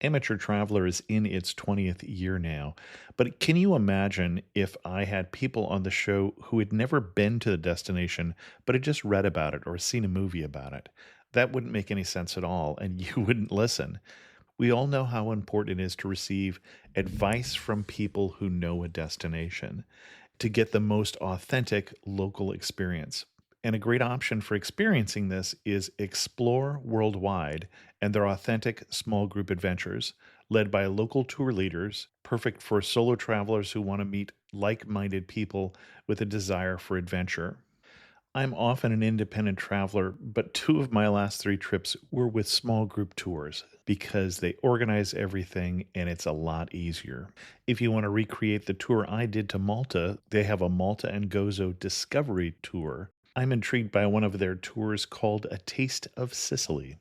Amateur Traveler is in its 20th year now, but can you imagine if I had people on the show who had never been to the destination, but had just read about it or seen a movie about it? That wouldn't make any sense at all, and you wouldn't listen. We all know how important it is to receive advice from people who know a destination to get the most authentic local experience. And a great option for experiencing this is Explore Worldwide and their authentic small group adventures, led by local tour leaders, perfect for solo travelers who want to meet like minded people with a desire for adventure. I'm often an independent traveler, but two of my last three trips were with small group tours because they organize everything and it's a lot easier. If you want to recreate the tour I did to Malta, they have a Malta and Gozo Discovery Tour. I'm intrigued by one of their tours called A Taste of Sicily.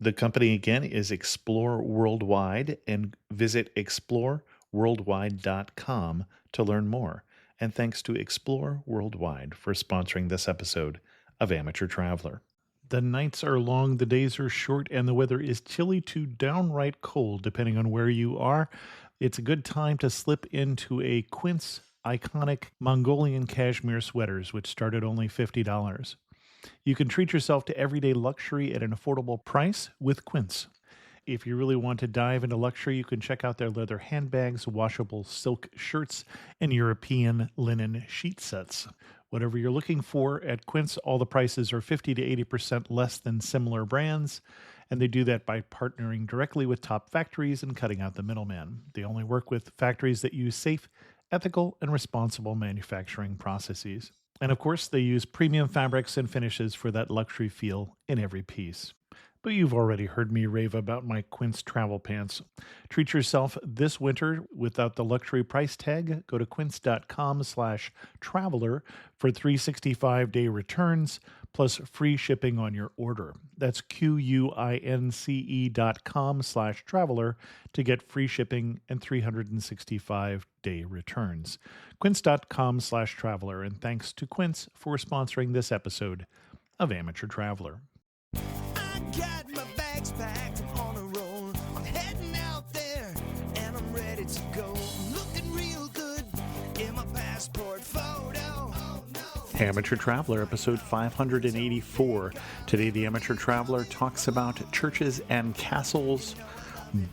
The company again is Explore Worldwide, and visit exploreworldwide.com to learn more. And thanks to Explore Worldwide for sponsoring this episode of Amateur Traveler. The nights are long, the days are short, and the weather is chilly to downright cold, depending on where you are. It's a good time to slip into a Quince iconic Mongolian cashmere sweaters, which start at only $50. You can treat yourself to everyday luxury at an affordable price with Quince. If you really want to dive into luxury, you can check out their leather handbags, washable silk shirts, and European linen sheet sets. Whatever you're looking for at Quince, all the prices are 50 to 80% less than similar brands, and they do that by partnering directly with top factories and cutting out the middleman. They only work with factories that use safe, ethical, and responsible manufacturing processes. And of course, they use premium fabrics and finishes for that luxury feel in every piece. But you've already heard me rave about my Quince travel pants. Treat yourself this winter without the luxury price tag. Go to quince.com/traveler for 365-day returns plus free shipping on your order. That's QUINCE.com/traveler to get free shipping and 365-day returns. Quince.com/traveler. And thanks to Quince for sponsoring this episode of Amateur Traveler. Got my bags packed, I'm on a roll. I'm heading out there and I'm ready to go. I'm looking real good in my passport photo. Oh, no. Amateur Traveler, episode 584. Today, the Amateur Traveler talks about churches and castles,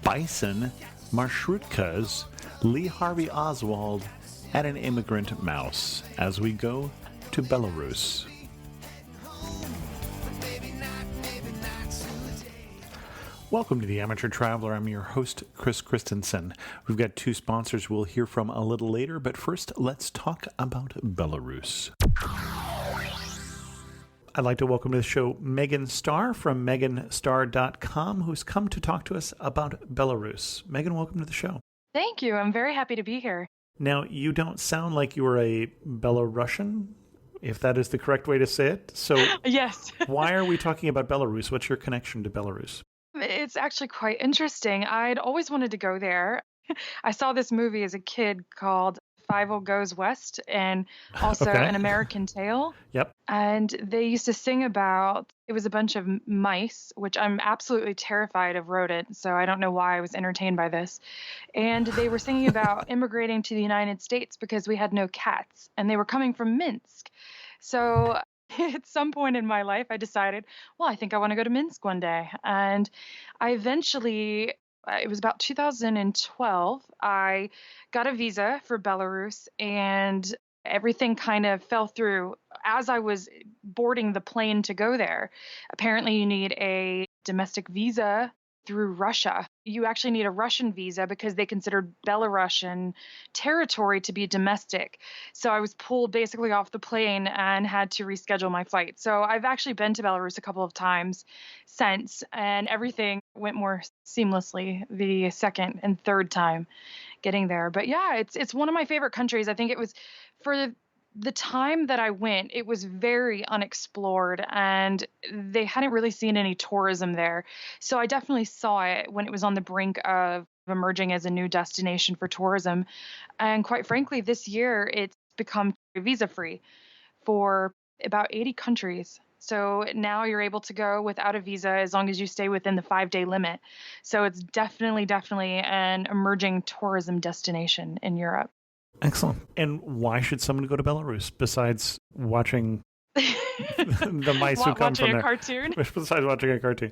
bison, marshutkas, Lee Harvey Oswald, and an immigrant mouse as we go to Belarus. Welcome to the Amateur Traveler. I'm your host, Chris Christensen. We've got two sponsors we'll hear from a little later, but first, let's talk about Belarus. I'd like to welcome to the show Megan Starr from meganstarr.com, who's come to talk to us about Belarus. Megan, welcome to the show. Thank you. I'm very happy to be here. Now, you don't sound like you are a Belarusian, if that is the correct way to say it. So, Yes. why are we talking about Belarus? What's your connection to Belarus? It's actually quite interesting. I'd always wanted to go there. I saw this movie as a kid called Fievel Goes West and also Okay. An American Tale. Yep. And they used to sing about, it was a bunch of mice, which I'm absolutely terrified of rodents, so I don't know why I was entertained by this. And they were singing about immigrating to the United States because we had no cats, and they were coming from Minsk. So at some point in my life, I decided, well, I think I want to go to Minsk one day. And I eventually, it was about 2012, I got a visa for Belarus, and everything kind of fell through as I was boarding the plane to go there. Apparently, you need a domestic visa through Russia. You actually need a Russian visa because they considered Belarusian territory to be domestic. So I was pulled basically off the plane and had to reschedule my flight. So I've actually been to Belarus a couple of times since, and everything went more seamlessly the second and third time getting there. But yeah, it's one of my favorite countries. I think it was for the time that I went, it was very unexplored and they hadn't really seen any tourism there. So I definitely saw it when it was on the brink of emerging as a new destination for tourism. And quite frankly, this year it's become visa free for about 80 countries. So now you're able to go without a visa as long as you stay within the 5-day limit. So it's definitely an emerging tourism destination in Europe. Excellent. And why should someone go to Belarus besides watching the mice who come Watching from a there? cartoon. Besides watching a cartoon.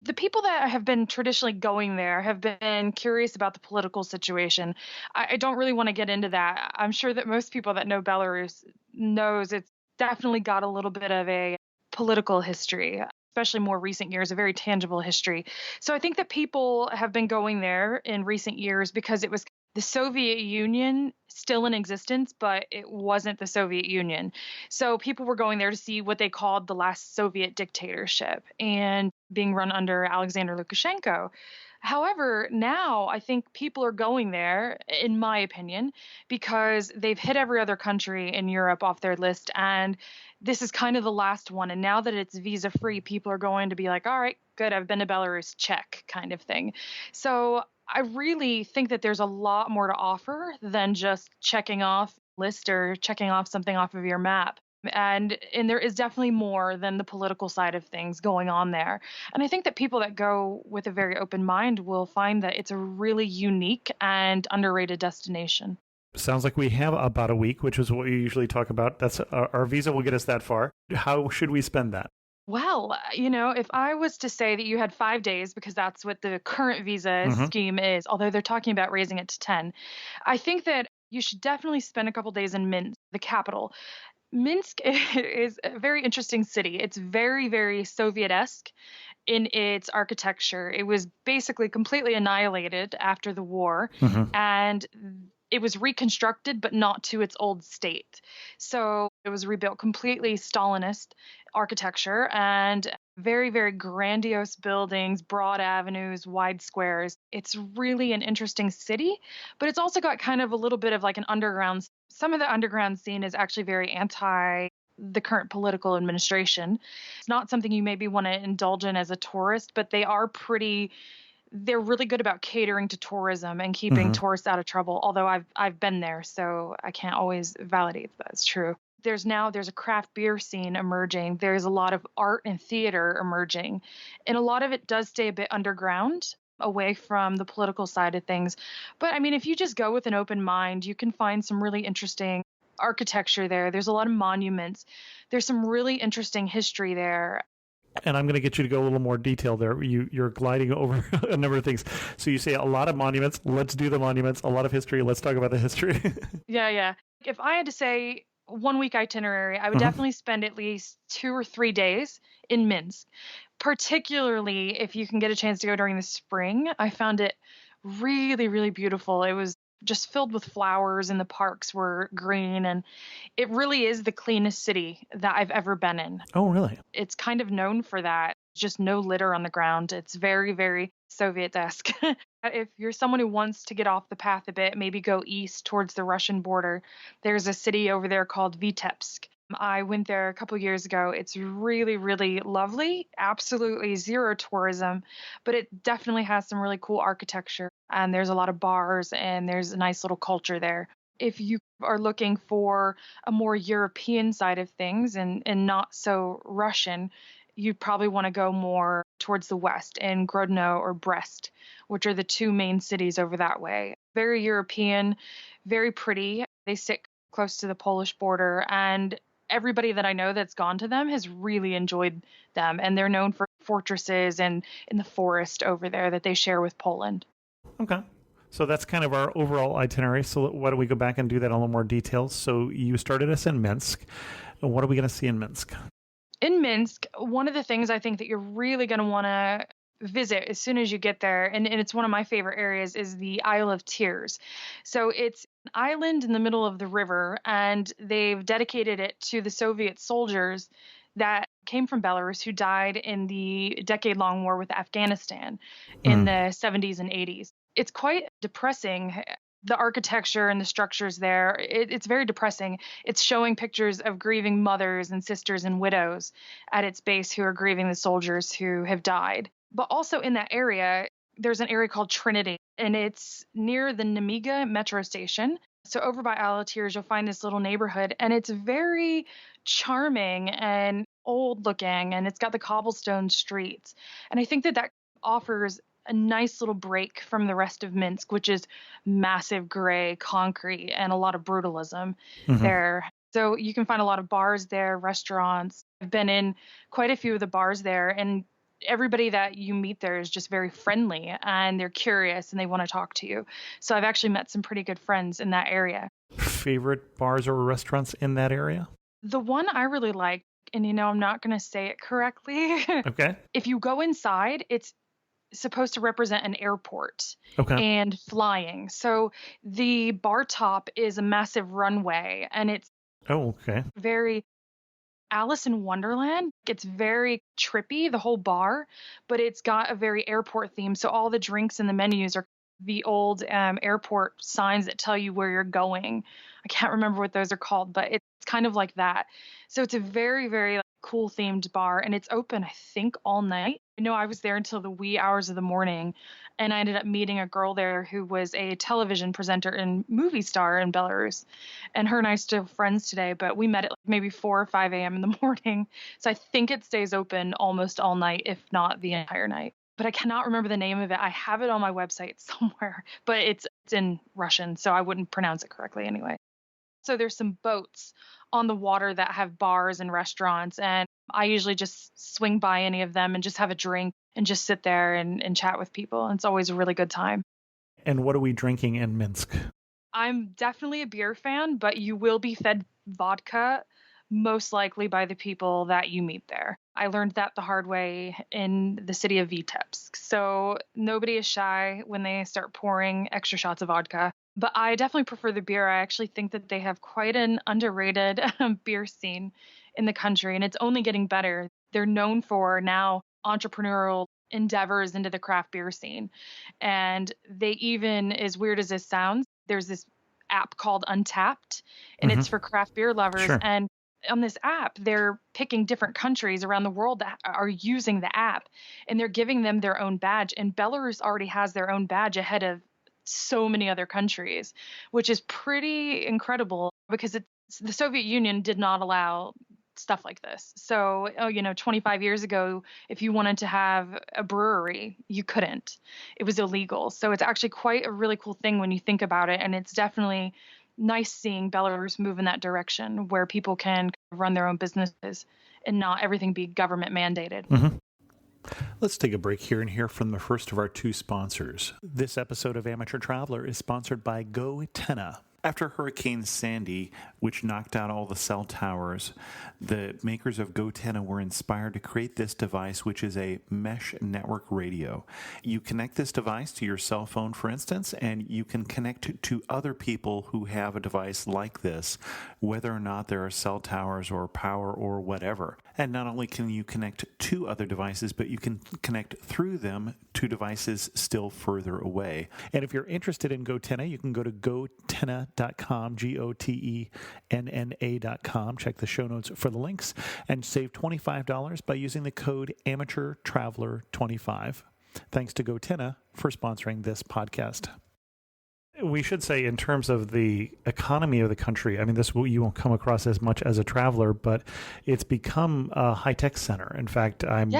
The people that have been traditionally going there have been curious about the political situation. I don't really want to get into that. I'm sure that most people that know Belarus knows it's definitely got a little bit of a political history, especially more recent years, a very tangible history. So I think that people have been going there in recent years because it was the Soviet Union still in existence, but it wasn't the Soviet Union. So people were going there to see what they called the last Soviet dictatorship and being run under Alexander Lukashenko. However, now I think people are going there, in my opinion, because they've hit every other country in Europe off their list. And this is kind of the last one. And now that it's visa free, people are going to be like, all right, good, I've been to Belarus, check kind of thing. So I really think that there's a lot more to offer than just checking off list or checking off something off of your map. And there is definitely more than the political side of things going on there. And I think that people that go with a very open mind will find that it's a really unique and underrated destination. Sounds like we have about a week, which is what we usually talk about. That's our visa will get us that far. How should we spend that? Well, if I was to say that you had 5 days, because that's what the current visa scheme is, although they're talking about raising it to 10, I think that you should definitely spend a couple days in Minsk, the capital. Minsk is a very interesting city. It's very, very Soviet-esque in its architecture. It was basically completely annihilated after the war, and it was reconstructed, but not to its old state. So it was rebuilt completely Stalinist architecture and very, very grandiose buildings, broad avenues, wide squares. It's really an interesting city, but it's also got kind of a little bit of like an underground. Some of the underground scene is actually very anti the current political administration. It's not something you maybe want to indulge in as a tourist, but they're really good about catering to tourism and keeping tourists out of trouble. Although I've been there, so I can't always validate if that's true. There's a craft beer scene emerging. There's a lot of art and theater emerging, and a lot of it does stay a bit underground, away from the political side of things. But I mean, if you just go with an open mind, you can find some really interesting architecture there. There's a lot of monuments. There's some really interesting history there. And I'm going to get you to go a little more detail there. You're gliding over a number of things. So you say a lot of monuments. Let's do the monuments. A lot of history. Let's talk about the history. Yeah. If I had to say 1 week itinerary, I would definitely spend at least 2 or 3 days in Minsk, particularly if you can get a chance to go during the spring. I found it really, really beautiful. It was just filled with flowers and the parks were green, and it really is the cleanest city that I've ever been in. Oh, really? It's kind of known for that. Just no litter on the ground. It's very, very Soviet-esque. If you're someone who wants to get off the path a bit, maybe go east towards the Russian border, there's a city over there called Vitebsk. I went there a couple years ago. It's really, really lovely. Absolutely zero tourism, but it definitely has some really cool architecture. And there's a lot of bars and there's a nice little culture there. If you are looking for a more European side of things and not so Russian, you probably want to go more towards the west in Grodno or Brest, which are the two main cities over that way. Very European, very pretty. They sit close to the Polish border, and everybody that I know that's gone to them has really enjoyed them. And they're known for fortresses and in the forest over there that they share with Poland. Okay. So that's kind of our overall itinerary. So why don't we go back and do that in a little more detail? So you started us in Minsk. What are we going to see in Minsk? In Minsk, one of the things I think that you're really going to want to visit as soon as you get there, and it's one of my favorite areas, is the Isle of Tears. So it's an island in the middle of the river, and they've dedicated it to the Soviet soldiers that came from Belarus who died in the decade-long war with Afghanistan in the 70s and 80s. It's quite depressing. The architecture and the structures there, it's very depressing. It's showing pictures of grieving mothers and sisters and widows at its base who are grieving the soldiers who have died. But also in that area, there's an area called Trinity, and it's near the Nemiga metro station. So over by Isle of Tears, you'll find this little neighborhood, and it's very charming and old looking and it's got the cobblestone streets. And I think that that offers a nice little break from the rest of Minsk, which is massive gray concrete and a lot of brutalism Hmm. there. So you can find a lot of bars there, restaurants. I've been in quite a few of the bars there, and everybody that you meet there is just very friendly and they're curious and they want to talk to you. So I've actually met some pretty good friends in that area. Favorite bars or restaurants in that area? The one I really like, and I'm not going to say it correctly. Okay. If you go inside, it's supposed to represent an airport Okay. and flying. So the bar top is a massive runway and it's Oh, okay. very Alice in Wonderland. It's very trippy, the whole bar, but it's got a very airport theme. So all the drinks and the menus are the old airport signs that tell you where you're going. I can't remember what those are called, but it's kind of like that. So it's a very, very cool themed bar and it's open, I think, all night. I know I was there until the wee hours of the morning and I ended up meeting a girl there who was a television presenter and movie star in Belarus. And her and I are still friends today, but we met at maybe 4 or 5 a.m. in the morning. So I think it stays open almost all night, if not the entire night. But I cannot remember the name of it. I have it on my website somewhere, but it's in Russian, so I wouldn't pronounce it correctly anyway. So there's some boats on the water that have bars and restaurants, and I usually just swing by any of them and just have a drink and just sit there and chat with people. And it's always a really good time. And what are we drinking in Minsk? I'm definitely a beer fan, but you will be fed vodka most likely by the people that you meet there. I learned that the hard way in the city of Vitebsk. So nobody is shy when they start pouring extra shots of vodka. But I definitely prefer the beer. I actually think that they have quite an underrated beer scene in the country, and it's only getting better. They're known for now entrepreneurial endeavors into the craft beer scene. And they even, as weird as this sounds, there's this app called Untapped, and Hmm. it's for craft beer lovers. Sure. And on this app, they're picking different countries around the world that are using the app, and they're giving them their own badge. And Belarus already has their own badge ahead of so many other countries, which is pretty incredible because the Soviet Union did not allow stuff like this. So, 25 years ago, if you wanted to have a brewery, you couldn't. It was illegal. So it's actually quite a really cool thing when you think about it. And it's definitely nice seeing Belarus move in that direction where people can run their own businesses and not everything be government mandated. Hmm. Let's take a break here and hear from the first of our two sponsors. This episode of Amateur Traveler is sponsored by GoTenna. After Hurricane Sandy, which knocked out all the cell towers, the makers of GoTenna were inspired to create this device, which is a mesh network radio. You connect this device to your cell phone, for instance, and you can connect to other people who have a device like this, whether or not there are cell towers or power or whatever. And not only can you connect to other devices, but you can connect through them to devices still further away. And if you're interested in GoTenna, you can go to gotenna.com, GOTENNA.com. Check the show notes for the links and save $25 by using the code AmateurTraveler25. Thanks to GoTenna for sponsoring this podcast. We should say, in terms of the economy of the country, I mean, this you won't come across as much as a traveler, but it's become a high-tech center. In fact, I've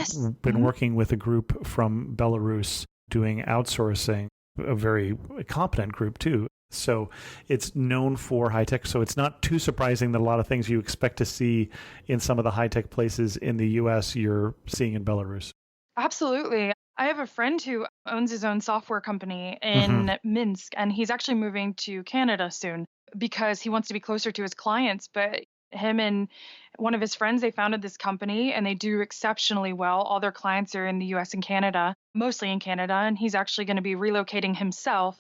been working with a group from Belarus doing outsourcing, a very competent group too. So it's known for high-tech. So it's not too surprising that a lot of things you expect to see in some of the high-tech places in the U.S. you're seeing in Belarus. Absolutely. I have a friend who owns his own software company in Minsk, and he's actually moving to Canada soon because he wants to be closer to his clients. But him and one of his friends, they founded this company and they do exceptionally well. All their clients are in the US and Canada, mostly in Canada. And he's actually going to be relocating himself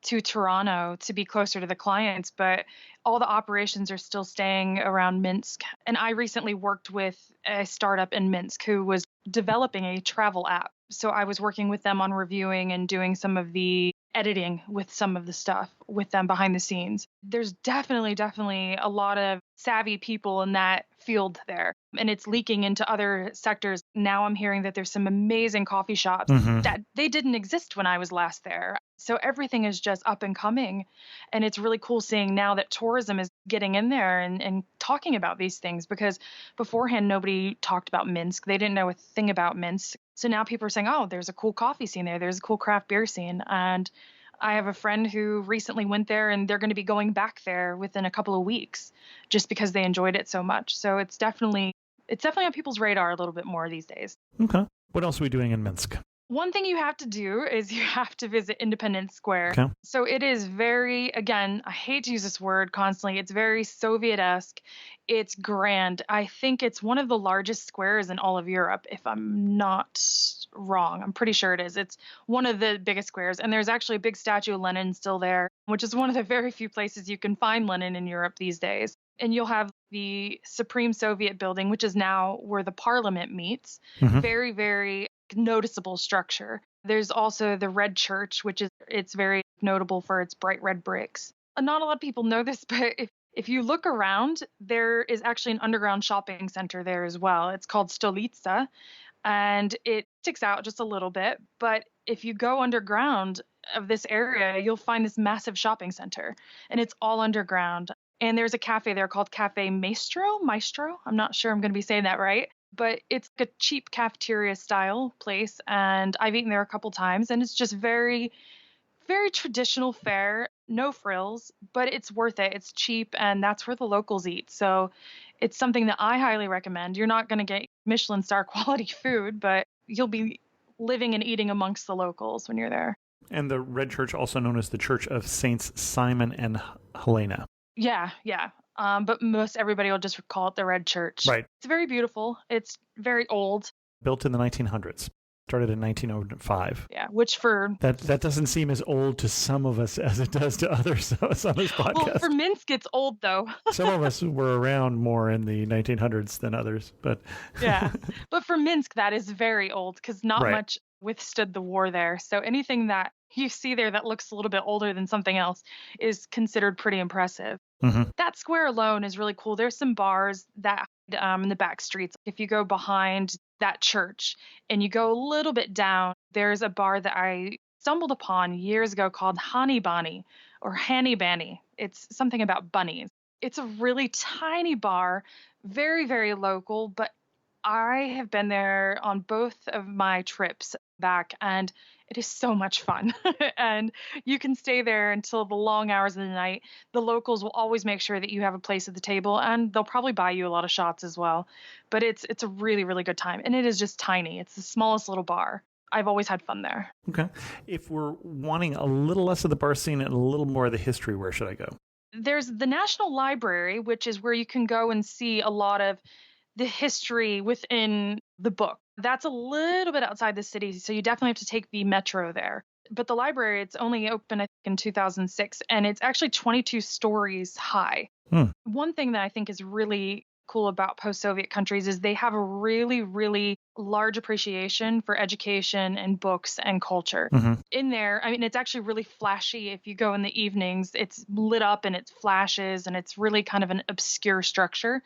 to Toronto to be closer to the clients. But all the operations are still staying around Minsk. And I recently worked with a startup in Minsk who was developing a travel app. So I was working with them on reviewing and doing some of the editing with some of the stuff with them behind the scenes. There's definitely a lot of savvy people in that field there, and it's leaking into other sectors. Now I'm hearing that there's some amazing coffee shops that they didn't exist when I was last there. So everything is just up and coming. And it's really cool seeing now that tourism is getting in there and talking about these things, because beforehand, nobody talked about Minsk. They didn't know a thing about Minsk. So now people are saying, oh, there's a cool coffee scene there. There's a cool craft beer scene. And I have a friend who recently went there, and they're going to be going back there within a couple of weeks just because they enjoyed it so much. So it's definitely on people's radar a little bit more these days. Okay. What else are we doing in Minsk? One thing you have to do is you have to visit Independence Square. Okay. So it is very, again, I hate to use this word constantly. It's very Soviet-esque. It's grand. I think it's one of the largest squares in all of Europe, if I'm not wrong. I'm pretty sure it is. It's one of the biggest squares. And there's actually a big statue of Lenin still there, which is one of the very few places you can find Lenin in Europe these days. And you'll have the Supreme Soviet building, which is now where the parliament meets. Very, very noticeable structure. There's also the Red Church, it's very notable for its bright red bricks. Not a lot of people know this, but if you look around, there is actually an underground shopping center there as well. It's called Stolitsa, and it sticks out just a little bit. But if you go underground of this area, you'll find this massive shopping center, and it's all underground. And there's a cafe there called Cafe Maestro. I'm not sure I'm going to be saying that right. But it's a cheap cafeteria style place, and I've eaten there a couple times, and it's just very, very traditional fare, no frills, but it's worth it. It's cheap, and that's where the locals eat. So it's something that I highly recommend. You're not going to get Michelin star quality food, but you'll be living and eating amongst the locals when you're there. And the Red Church, also known as the Church of Saints Simon and Helena. Yeah. But most everybody will just call it the Red Church. Right. It's very beautiful. It's very old. Built in the 1900s. Started in 1905. Yeah, which for... That doesn't seem as old to some of us as it does to others on this podcast. Well, for Minsk, it's old, though. Some of us were around more in the 1900s than others, but... Yeah, but for Minsk, that is very old, because not much withstood the war there. So anything that you see there that looks a little bit older than something else is considered pretty impressive. That square alone is really cool. There's some bars that in the back streets. If you go behind that church and you go a little bit down, there's a bar that I stumbled upon years ago called Hani Bani or Hanny Banny. It's something about bunnies. It's a really tiny bar, very, very local, but I have been there on both of my trips back, and it is so much fun. And you can stay there until the long hours of the night. The locals will always make sure that you have a place at the table, and they'll probably buy you a lot of shots as well. But it's a really, really good time. And it is just tiny. It's the smallest little bar. I've always had fun there. Okay. If we're wanting a little less of the bar scene and a little more of the history, where should I go? There's the National Library, which is where you can go and see a lot of the history within the book. That's a little bit outside the city, so you definitely have to take the metro there. But the library, it's only open, I think, in 2006, and it's actually 22 stories high. One thing that I think is really cool about post-Soviet countries is they have a really, really large appreciation for education and books and culture. In there, I mean, it's actually really flashy. If you go in the evenings, it's lit up and it flashes, and it's really kind of an obscure structure.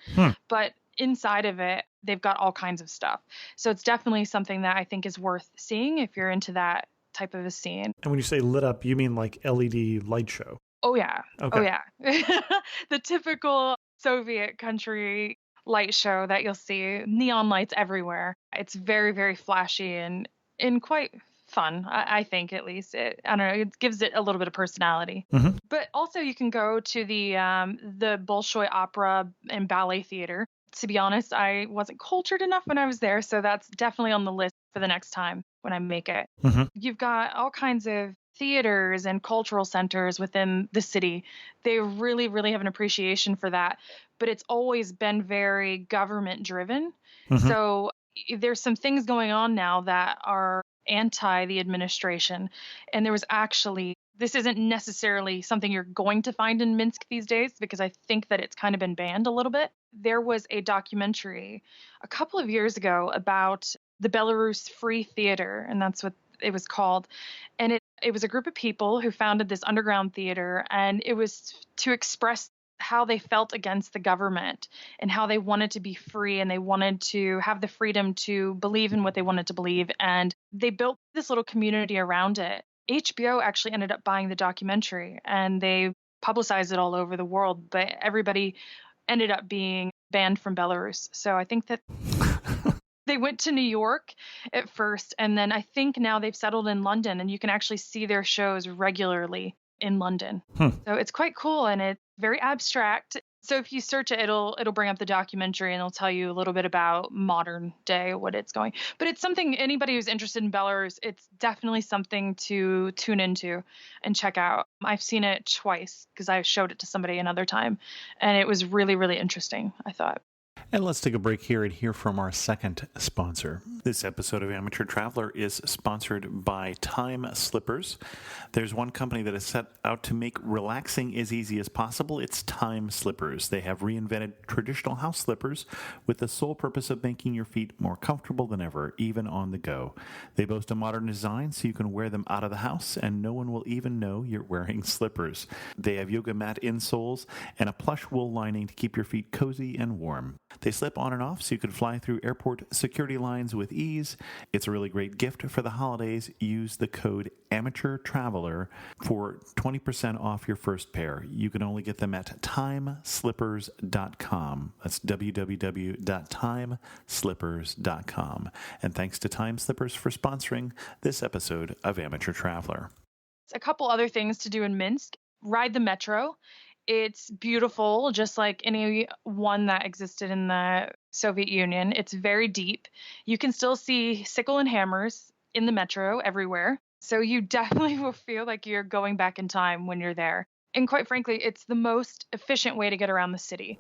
But inside of it, they've got all kinds of stuff. So it's definitely something that I think is worth seeing if you're into that type of a scene. And when you say lit up, you mean like LED light show? Oh, yeah. Okay. Oh, yeah. The typical Soviet country light show that you'll see, neon lights everywhere. It's very, very flashy and quite fun, I think, at least. I don't know, it gives it a little bit of personality. But also you can go to the Bolshoi Opera and Ballet Theater. To be honest, I wasn't cultured enough when I was there, so that's definitely on the list for the next time when I make it. You've got all kinds of theaters and cultural centers within the city. They really, really have an appreciation for that, but it's always been very government driven. So there's some things going on now that are anti the administration. And there was actually, this isn't necessarily something you're going to find in Minsk these days, because I think that it's kind of been banned a little bit. There was a documentary a couple of years ago about the Belarus Free Theater, and that's what it was called. And it It was a group of people who founded this underground theater, and it was to express how they felt against the government and how they wanted to be free and they wanted to have the freedom to believe in what they wanted to believe. And they built this little community around it. HBO actually ended up buying the documentary and they publicized it all over the world, but everybody ended up being banned from Belarus. So I think that they went to New York at first, and then I think now they've settled in London, and you can actually see their shows regularly in London. So it's quite cool, and it's very abstract. So if you search it, it'll bring up the documentary, and it'll tell you a little bit about modern day, what it's going. But it's something anybody who's interested in Belarus, it's definitely something to tune into and check out. I've seen it twice because I showed it to somebody another time, and it was really, really interesting, I thought. And let's take a break here and hear from our second sponsor. This episode of Amateur Traveler is sponsored by Time Slippers. There's one company that is set out to make relaxing as easy as possible. It's Time Slippers. They have reinvented traditional house slippers with the sole purpose of making your feet more comfortable than ever, even on the go. They boast a modern design so you can wear them out of the house and no one will even know you're wearing slippers. They have yoga mat insoles and a plush wool lining to keep your feet cozy and warm. They slip on and off so you can fly through airport security lines with ease. It's a really great gift for the holidays. Use the code AMATEURTRAVELER for 20% off your first pair. You can only get them at timeslippers.com. That's www.timeslippers.com. And thanks to Time Slippers for sponsoring this episode of Amateur Traveler. A couple other things to do in Minsk. Ride the metro. It's beautiful, just like any one that existed in the Soviet Union. It's very deep. You can still see sickle and hammers in the metro everywhere. So you definitely will feel like you're going back in time when you're there. And quite frankly, it's the most efficient way to get around the city.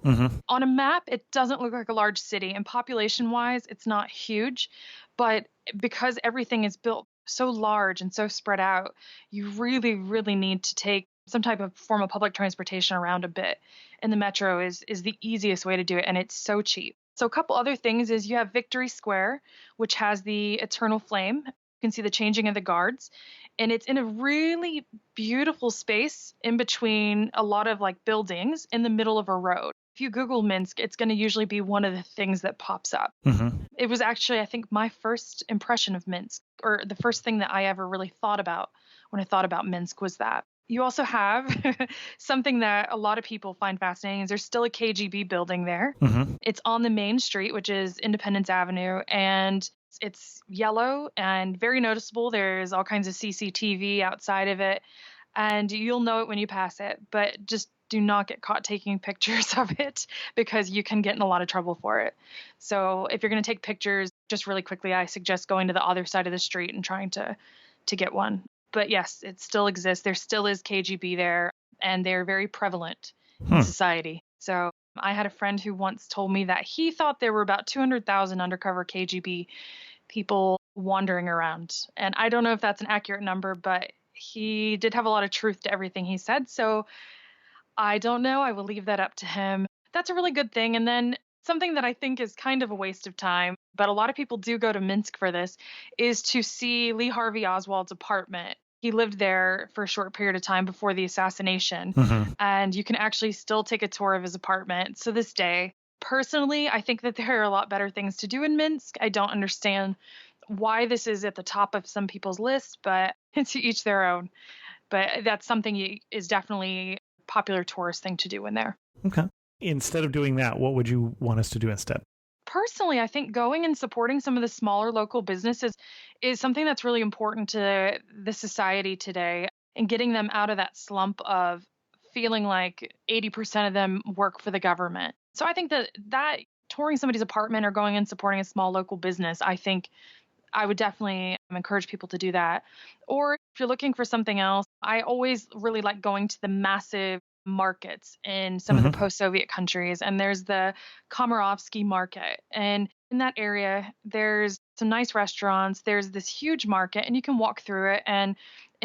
On a map, it doesn't look like a large city. And population-wise, it's not huge. But because everything is built so large and so spread out, you really, really need to take some type of form of public transportation around a bit. And the metro is the easiest way to do it. And it's so cheap. So a couple other things is you have Victory Square, which has the eternal flame. You can see the changing of the guards. And it's in a really beautiful space in between a lot of like buildings in the middle of a road. If you Google Minsk, it's going to usually be one of the things that pops up. It was actually, I think, my first impression of Minsk, or the first thing that I ever really thought about when I thought about Minsk was that. You also have something that a lot of people find fascinating is there's still a KGB building there. It's on the main street, which is Independence Avenue, and it's yellow and very noticeable. There's all kinds of CCTV outside of it, and you'll know it when you pass it, but just do not get caught taking pictures of it because you can get in a lot of trouble for it. So if you're going to take pictures, just really quickly, I suggest going to the other side of the street and trying to get one. But yes, it still exists. There still is KGB there, and they're very prevalent in society. So I had a friend who once told me that he thought there were about 200,000 undercover KGB people wandering around. And I don't know if that's an accurate number, but he did have a lot of truth to everything he said. So I don't know. I will leave that up to him. That's a really good thing. And then something that I think is kind of a waste of time, but a lot of people do go to Minsk for this, is to see Lee Harvey Oswald's apartment. He lived there for a short period of time before the assassination, and you can actually still take a tour of his apartment to this day. Personally, I think that there are a lot better things to do in Minsk. I don't understand why this is at the top of some people's list, but to each their own. But that's something is definitely a popular tourist thing to do in there. Okay. Instead of doing that, what would you want us to do instead? Personally, I think going and supporting some of the smaller local businesses is something that's really important to the society today, and getting them out of that slump of feeling like 80% of them work for the government. So I think that touring somebody's apartment or going and supporting a small local business, I think I would definitely encourage people to do that. Or if you're looking for something else, I always really like going to the massive markets in some of the post-Soviet countries. And there's the Komarovsky market. And in that area, there's some nice restaurants. There's this huge market, and you can walk through it and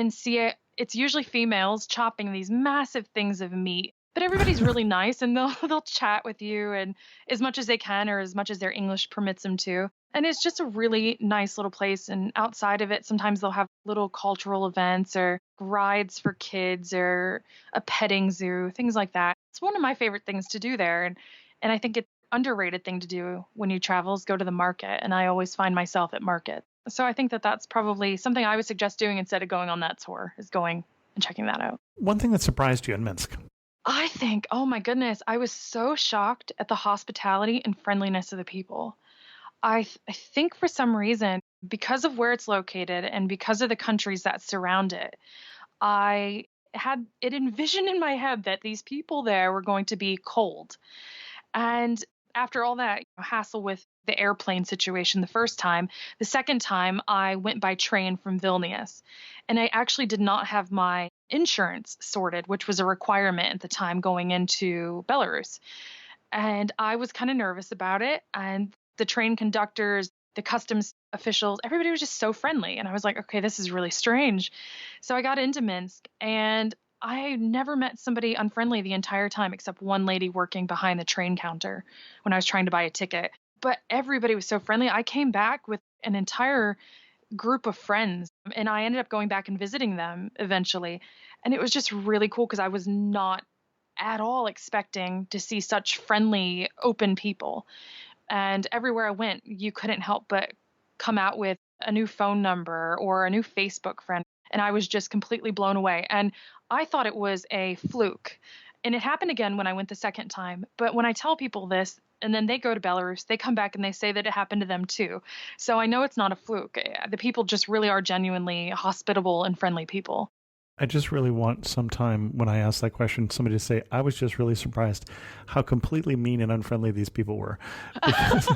see it. It's usually females chopping these massive things of meat. But everybody's really nice and they'll chat with you and as much as they can or as much as their English permits them to. And it's just a really nice little place. And outside of it, sometimes they'll have little cultural events or rides for kids or a petting zoo, things like that. It's one of my favorite things to do there. And I think it's an underrated thing to do when you travel is go to the market. And I always find myself at market. So I think that that's probably something I would suggest doing instead of going on that tour is going and checking that out. One thing that surprised you in Minsk. I think, oh my goodness, I was so shocked at the hospitality and friendliness of the people. I think for some reason, because of where it's located and because of the countries that surround it, I had it envisioned in my head that these people there were going to be cold. And after all that hassle with the airplane situation the first time, the second time I went by train from Vilnius. And I actually did not have my insurance sorted, which was a requirement at the time going into Belarus. And I was kind of nervous about it. And the train conductors, the customs officials, everybody was just so friendly. And I was like, okay, this is really strange. So I got into Minsk and I never met somebody unfriendly the entire time except one lady working behind the train counter when I was trying to buy a ticket. But everybody was so friendly. I came back with an entire group of friends and I ended up going back and visiting them eventually. And it was just really cool because I was not at all expecting to see such friendly, open people. And everywhere I went, you couldn't help but come out with a new phone number or a new Facebook friend. And I was just completely blown away. And I thought it was a fluke. And it happened again when I went the second time. But when I tell people this, and then they go to Belarus, they come back and they say that it happened to them too. So I know it's not a fluke. The people just really are genuinely hospitable and friendly people. I just really want sometime when I ask that question, somebody to say, I was just really surprised how completely mean and unfriendly these people were. Because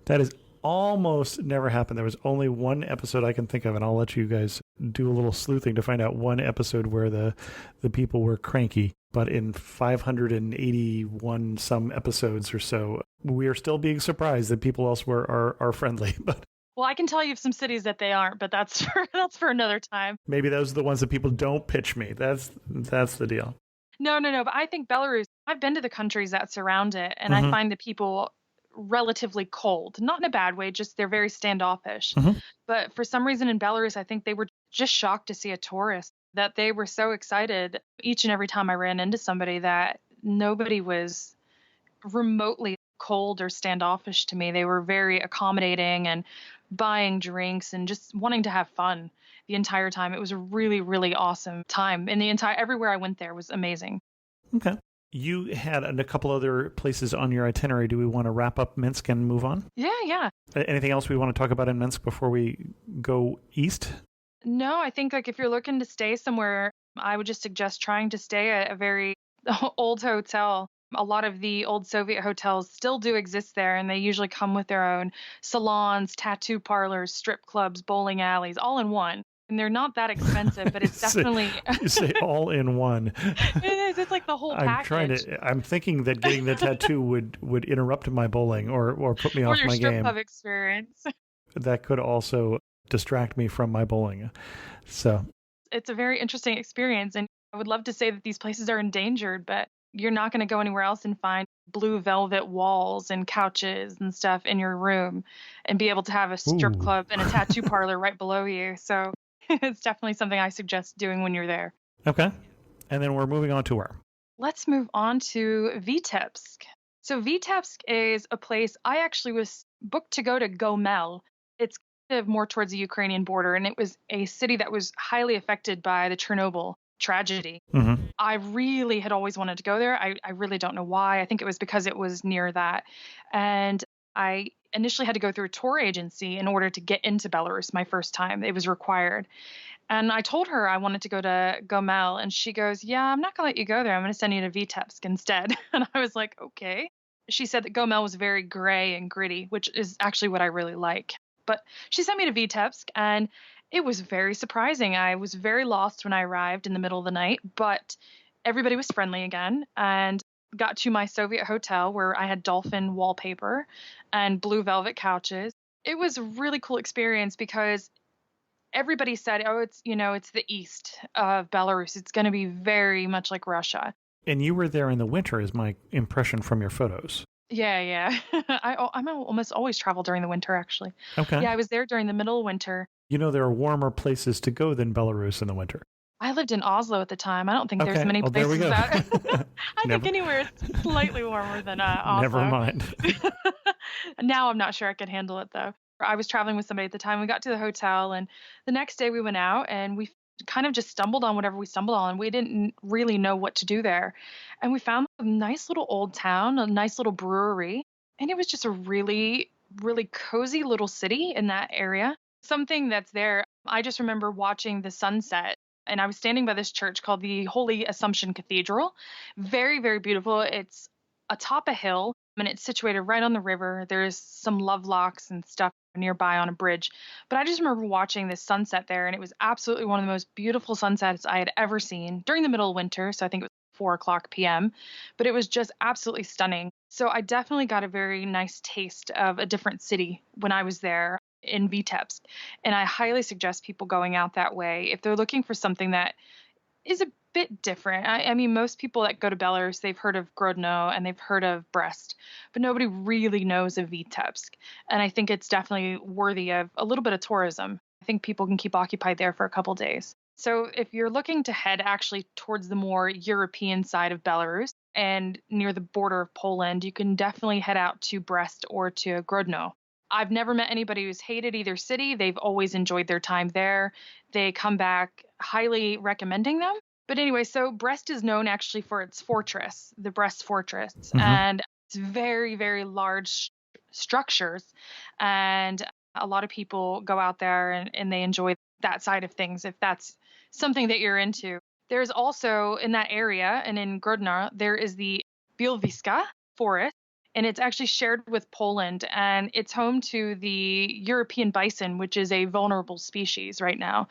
that has almost never happened. There was only one episode I can think of, and I'll let you guys do a little sleuthing to find out one episode where the people were cranky. But in 581 some episodes or so, we are still being surprised that people elsewhere are friendly. But well, I can tell you of some cities that they aren't, but that's for another time. Maybe those are the ones that people don't pitch me. That's the deal. No. But I think Belarus, I've been to the countries that surround it, and I find the people relatively cold. Not in a bad way, just they're very standoffish. But for some reason in Belarus, I think they were just shocked to see a tourist, that they were so excited each and every time I ran into somebody that nobody was remotely cold or standoffish to me. They were very accommodating and buying drinks and just wanting to have fun the entire time. It was a really, really awesome time. And everywhere I went there was amazing. Okay. You had a couple other places on your itinerary. Do we want to wrap up Minsk and move on? Yeah. Anything else we want to talk about in Minsk before we go east? No, I think like if you're looking to stay somewhere, I would just suggest trying to stay at a very old hotel. A lot of the old Soviet hotels still do exist there, and they usually come with their own salons, tattoo parlors, strip clubs, bowling alleys, all in one. And they're not that expensive, but it's definitely... You say all in one. It is. It's like the whole package. I'm thinking that getting the tattoo would interrupt my bowling or put me off my game. Or your strip club experience. That could also distract me from my bowling. So it's a very interesting experience, and I would love to say that these places are endangered, but you're not going to go anywhere else and find blue velvet walls and couches and stuff in your room and be able to have a strip club and a tattoo parlor right below you. So it's definitely something I suggest doing when you're there. Okay. And then we're moving on to where? Let's move on to Vitebsk. So Vitebsk is a place I actually was booked to go to Gomel. It's kind of more towards the Ukrainian border, and it was a city that was highly affected by the Chernobyl tragedy. I really had always wanted to go there. I really don't know why. I think it was because it was near that. And I initially had to go through a tour agency in order to get into Belarus my first time. It was required. And I told her I wanted to go to Gomel, and she goes, yeah, I'm not going to let you go there. I'm going to send you to Vitebsk instead. And I was like, okay. She said that Gomel was very gray and gritty, which is actually what I really like. But she sent me to Vitebsk, and it was very surprising. I was very lost when I arrived in the middle of the night, but everybody was friendly again, and got to my Soviet hotel where I had dolphin wallpaper and blue velvet couches. It was a really cool experience because everybody said, oh, it's the east of Belarus. It's going to be very much like Russia. And you were there in the winter, is my impression from your photos. Yeah. I'm almost always travel during the winter, actually. Okay. Yeah, I was there during the middle of winter. You know, there are warmer places to go than Belarus in the winter. I lived in Oslo at the time. I don't think there's Okay. many Well, there we places go. that. I Never- think anywhere is slightly warmer than Oslo. Never mind. Now I'm not sure I could handle it though. I was traveling with somebody at the time. We got to the hotel, and the next day we went out and we kind of just stumbled on whatever we stumbled on. We didn't really know what to do there. And we found a nice little old town, a nice little brewery. And it was just a really, really cozy little city in that area. Something that's there, I just remember watching the sunset. And I was standing by this church called the Holy Assumption Cathedral. Very, very beautiful. It's atop a hill and it's situated right on the river. There's some lovelocks and stuff nearby on a bridge. But I just remember watching this sunset there, and it was absolutely one of the most beautiful sunsets I had ever seen during the middle of winter. So I think it was 4:00 p.m. But it was just absolutely stunning. So I definitely got a very nice taste of a different city when I was there in Vitebsk. And I highly suggest people going out that way if they're looking for something that is a bit different. I mean, most people that go to Belarus, they've heard of Grodno and they've heard of Brest, but nobody really knows of Vitebsk. And I think it's definitely worthy of a little bit of tourism. I think people can keep occupied there for a couple days. So if you're looking to head actually towards the more European side of Belarus and near the border of Poland, you can definitely head out to Brest or to Grodno. I've never met anybody who's hated either city. They've always enjoyed their time there. They come back highly recommending them. But anyway, so Brest is known actually for its fortress, the Brest Fortress, and it's very, very large structures. And a lot of people go out there and they enjoy that side of things if that's something that you're into. There's also in that area and in Grodno, there is the Bielviska forest. And it's actually shared with Poland, and it's home to the European bison, which is a vulnerable species right now.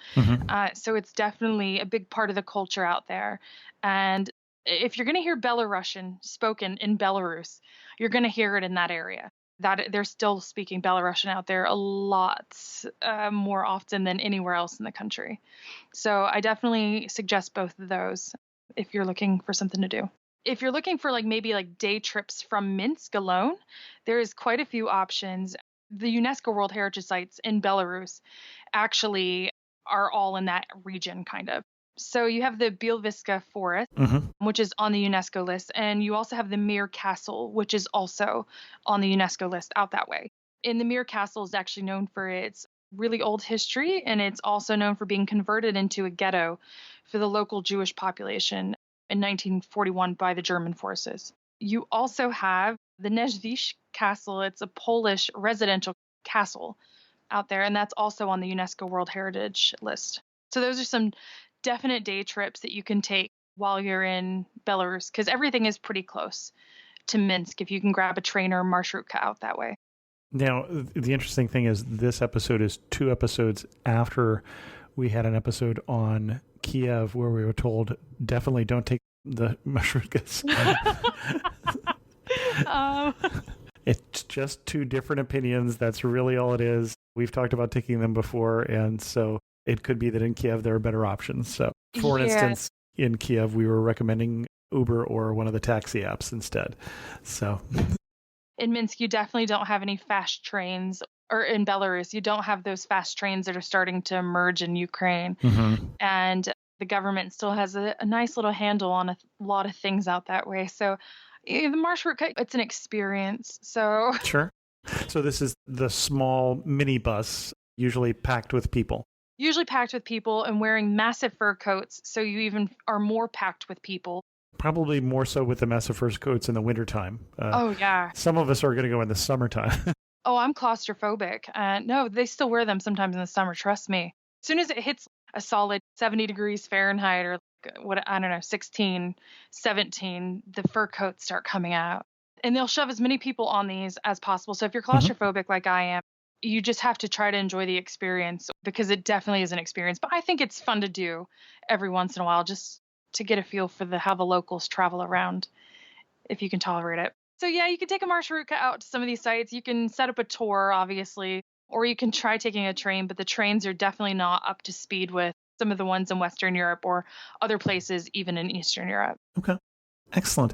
So it's definitely a big part of the culture out there. And if you're going to hear Belarusian spoken in Belarus, you're going to hear it in that area. That they're still speaking Belarusian out there a lot more often than anywhere else in the country. So I definitely suggest both of those if you're looking for something to do. If you're looking for maybe day trips from Minsk alone, there is quite a few options. The UNESCO World Heritage Sites in Belarus actually are all in that region, kind of. So you have the Bielviska Forest, which is on the UNESCO list, and you also have the Mir Castle, which is also on the UNESCO list out that way. And the Mir Castle is actually known for its really old history, and it's also known for being converted into a ghetto for the local Jewish population in 1941 by the German forces. You also have the Niedźwiedź Castle. It's a Polish residential castle out there, and that's also on the UNESCO World Heritage list. So those are some definite day trips that you can take while you're in Belarus, because everything is pretty close to Minsk if you can grab a train or marshrutka out that way. Now, the interesting thing is this episode is 2 episodes after we had an episode on Kiev where we were told definitely don't take the marshrukas. It's just 2 different opinions. That's really all it is. We've talked about taking them before, and so it could be that in Kiev there are better options. So, for instance, in Kiev we were recommending Uber or one of the taxi apps instead. So, in Minsk, you definitely don't have any fast trains. Or in Belarus, you don't have those fast trains that are starting to emerge in Ukraine. And the government still has a nice little handle on a lot of things out that way. So the marshrutka, it's an experience. So sure. So this is the small minibus, usually packed with people. Usually packed with people and wearing massive fur coats. So you even are more packed with people. Probably more so with the massive fur coats in the wintertime. Oh, yeah. Some of us are going to go in the summertime. Oh, I'm claustrophobic. No, they still wear them sometimes in the summer. Trust me. As soon as it hits a solid 70 degrees Fahrenheit or 16, 17, the fur coats start coming out. And they'll shove as many people on these as possible. So if you're claustrophobic like I am, you just have to try to enjoy the experience because it definitely is an experience. But I think it's fun to do every once in a while just to get a feel for how the locals travel around, if you can tolerate it. So yeah, you can take a marshrutka out to some of these sites. You can set up a tour, obviously, or you can try taking a train, but the trains are definitely not up to speed with some of the ones in Western Europe or other places, even in Eastern Europe. Okay. Excellent.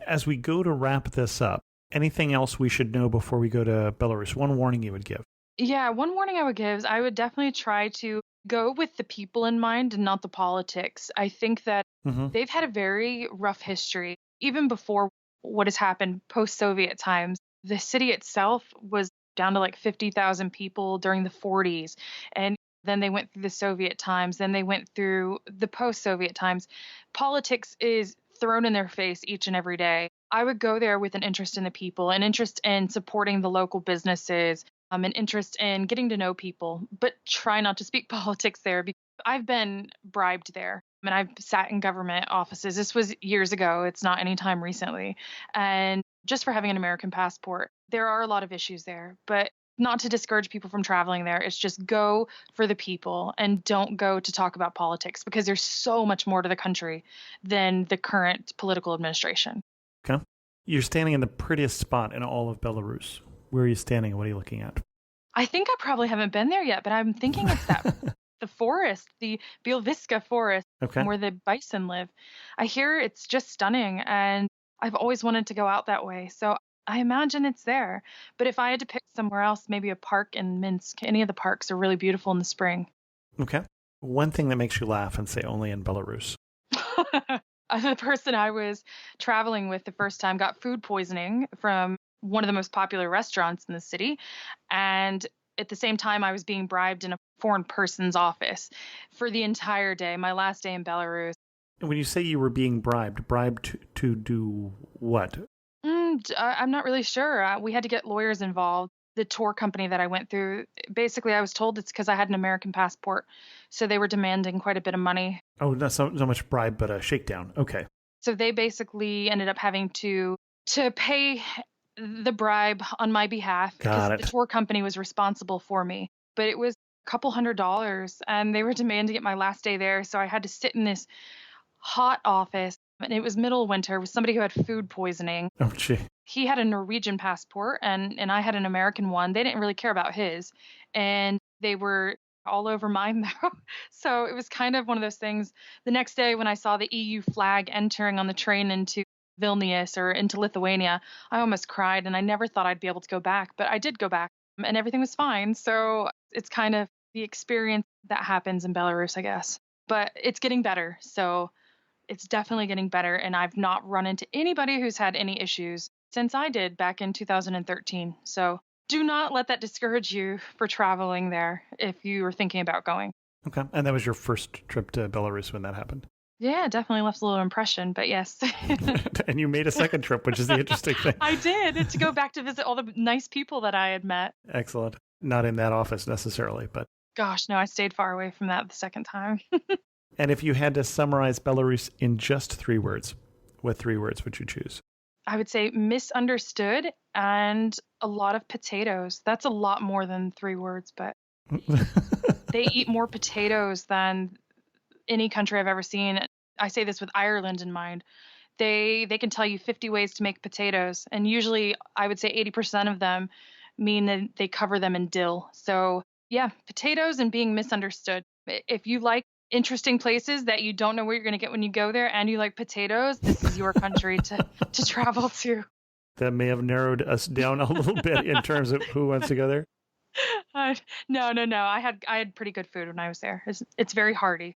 As we go to wrap this up, anything else we should know before we go to Belarus? One warning you would give. Yeah, one warning I would give is I would definitely try to go with the people in mind and not the politics. I think that they've had a very rough history. Even before what has happened post-Soviet times, the city itself was down to like 50,000 people during the 40s. And then they went through the Soviet times, then they went through the post-Soviet times. Politics is thrown in their face each and every day. I would go there with an interest in the people, an interest in supporting the local businesses, an interest in getting to know people, but try not to speak politics there because I've been bribed there. I mean, I've sat in government offices. This was years ago. It's not any time recently. And just for having an American passport, there are a lot of issues there, but not to discourage people from traveling there. It's just go for the people and don't go to talk about politics because there's so much more to the country than the current political administration. Okay. You're standing in the prettiest spot in all of Belarus. Where are you standing? What are you looking at? I think I probably haven't been there yet, but I'm thinking it's that the forest, the Bielviska forest, where the bison live. I hear it's just stunning, and I've always wanted to go out that way. So I imagine it's there. But if I had to pick somewhere else, maybe a park in Minsk, any of the parks are really beautiful in the spring. Okay. One thing that makes you laugh and say only in Belarus. The person I was traveling with the first time got food poisoning from one of the most popular restaurants in the city. And at the same time, I was being bribed in a foreign person's office for the entire day, my last day in Belarus. And when you say you were being bribed to do what? I'm not really sure. We had to get lawyers involved. The tour company that I went through, basically, I was told it's because I had an American passport. So they were demanding quite a bit of money. Oh, not so much bribe, but a shakedown. Okay. So they basically ended up having to pay the bribe on my behalf because the tour company was responsible for me. But it was a couple $100s, and they were demanding it my last day there. So I had to sit in this hot office, and it was middle of winter with somebody who had food poisoning. Oh, gee. He had a Norwegian passport, and I had an American one. They didn't really care about his, and they were all over mine, though. So it was kind of one of those things. The next day when I saw the EU flag entering on the train into Vilnius or into Lithuania, I almost cried, and I never thought I'd be able to go back, but I did go back, and everything was fine. So it's kind of the experience that happens in Belarus, I guess. But it's getting better, so it's definitely getting better, and I've not run into anybody who's had any issues since I did back in 2013. So do not let that discourage you for traveling there if you were thinking about going. Okay. And that was your first trip to Belarus when that happened? Yeah, definitely left a little impression, but yes. And you made a second trip, which is the interesting thing. I did, to go back to visit all the nice people that I had met. Excellent. Not in that office necessarily, but... Gosh, no, I stayed far away from that the second time. And if you had to summarize Belarus in just 3 words, what 3 words would you choose? I would say misunderstood and a lot of potatoes. That's a lot more than 3 words, but they eat more potatoes than any country I've ever seen. I say this with Ireland in mind. They can tell you 50 ways to make potatoes, and usually I would say 80% of them mean that they cover them in dill. So yeah, potatoes and being misunderstood. If you like interesting places that you don't know where you're going to get when you go there, and you like potatoes, this is your country to travel to. That may have narrowed us down a little bit in terms of who wants to go there. No. I had pretty good food when I was there. It's very hearty.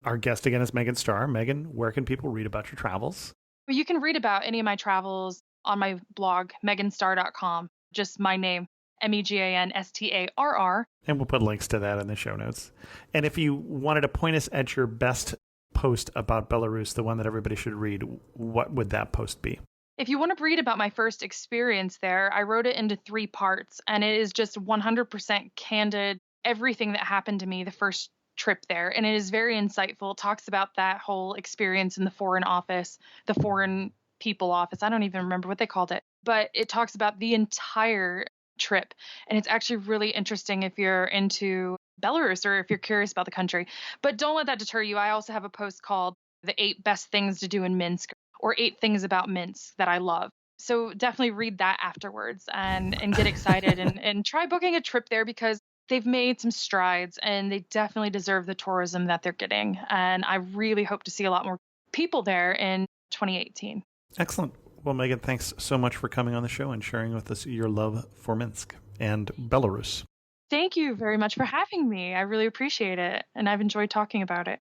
Our guest again is Megan Starr. Megan, where can people read about your travels? Well, you can read about any of my travels on my blog, meganstarr.com. Just my name, Meganstarr. And we'll put links to that in the show notes. And if you wanted to point us at your best post about Belarus, the one that everybody should read, what would that post be? If you want to read about my first experience there, I wrote it into 3 parts, and it is just 100% candid, everything that happened to me the first trip there. And it is very insightful. It talks about that whole experience in the foreign office, the foreign people office. I don't even remember what they called it, but it talks about the entire trip. And it's actually really interesting if you're into Belarus or if you're curious about the country. But don't let that deter you. I also have a post called The 8 Best Things to Do in Minsk, or 8 Things About Minsk that I love. So definitely read that afterwards and get excited and try booking a trip there, because they've made some strides and they definitely deserve the tourism that they're getting. And I really hope to see a lot more people there in 2018. Excellent. Well, Megan, thanks so much for coming on the show and sharing with us your love for Minsk and Belarus. Thank you very much for having me. I really appreciate it, and I've enjoyed talking about it.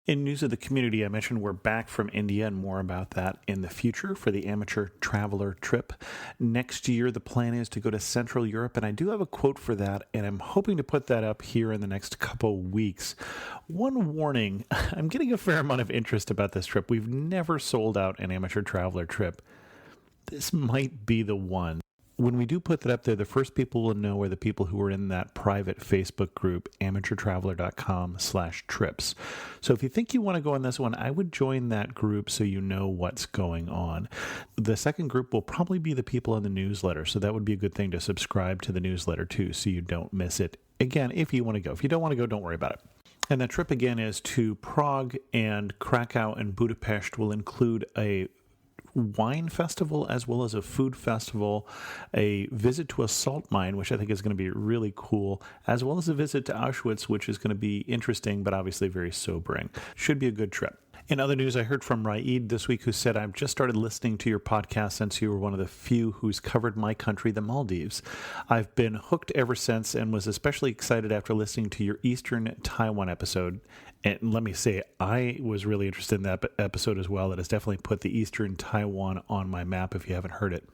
In news of the community, I mentioned we're back from India, and more about that in the future for the Amateur Traveler trip. Next year, the plan is to go to Central Europe, and I do have a quote for that, and I'm hoping to put that up here in the next couple weeks. One warning, I'm getting a fair amount of interest about this trip. We've never sold out an Amateur Traveler trip. This might be the one. When we do put that up there, the first people will know are the people who are in that private Facebook group, amateurtraveler.com/trips. So if you think you want to go on this one, I would join that group so you know what's going on. The second group will probably be the people in the newsletter. So that would be a good thing to subscribe to the newsletter too, so you don't miss it. Again, if you want to go. If you don't want to go, don't worry about it. And that trip again is to Prague, and Krakow and Budapest will include a wine festival as well as a food festival, a visit to a salt mine, which I think is going to be really cool, as well as a visit to Auschwitz, which is going to be interesting, but obviously very sobering. Should be a good trip. In other news, I heard from Raid this week, who said, I've just started listening to your podcast since you were one of the few who's covered my country, the Maldives. I've been hooked ever since and was especially excited after listening to your Eastern Taiwan episode. And let me say, I was really interested in that episode as well. It has definitely put the Eastern Taiwan on my map if you haven't heard it.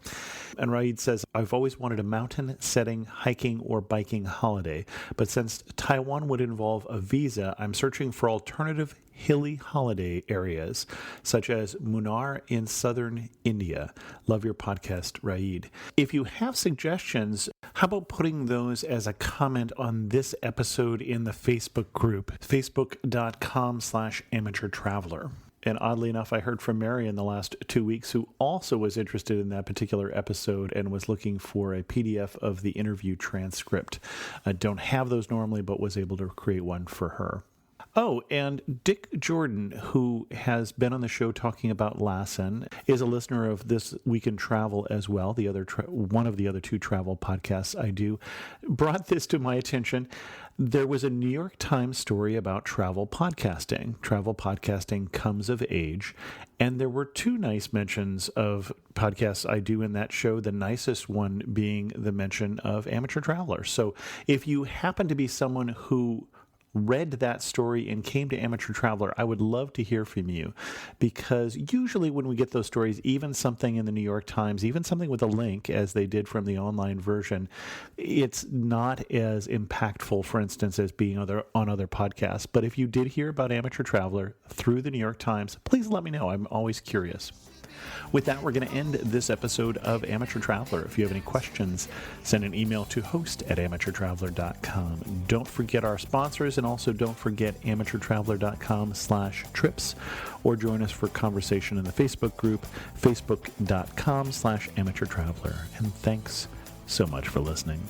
And Raid says, I've always wanted a mountain setting, hiking, or biking holiday. But since Taiwan would involve a visa, I'm searching for alternative hilly holiday areas, such as Munnar in southern India. Love your podcast, Raid. If you have suggestions, how about putting those as a comment on this episode in the Facebook group, facebook.com/amateurtraveler. And oddly enough, I heard from Mary in the last 2 weeks, who also was interested in that particular episode and was looking for a PDF of the interview transcript. I don't have those normally, but was able to create one for her. Oh, and Dick Jordan, who has been on the show talking about Lassen, is a listener of This Week in Travel as well, the other one of the other two travel podcasts I do, brought this to my attention. There was a New York Times story about travel podcasting. Travel podcasting comes of age, and there were two nice mentions of podcasts I do in that show, the nicest one being the mention of Amateur Traveler. So if you happen to be someone who read that story and came to Amateur Traveler, I would love to hear from you, because usually when we get those stories, even something in the New York Times, even something with a link, as they did from the online version, it's not as impactful, for instance, as being on other podcasts. But if you did hear about Amateur Traveler through the New York Times, please let me know. I'm always curious. With that, we're going to end this episode of Amateur Traveler. If you have any questions, send an email to host@amateurtraveler.com. Don't forget our sponsors, and also don't forget amateurtraveler.com/trips, or join us for conversation in the Facebook group, facebook.com/amateurtraveler. And thanks so much for listening.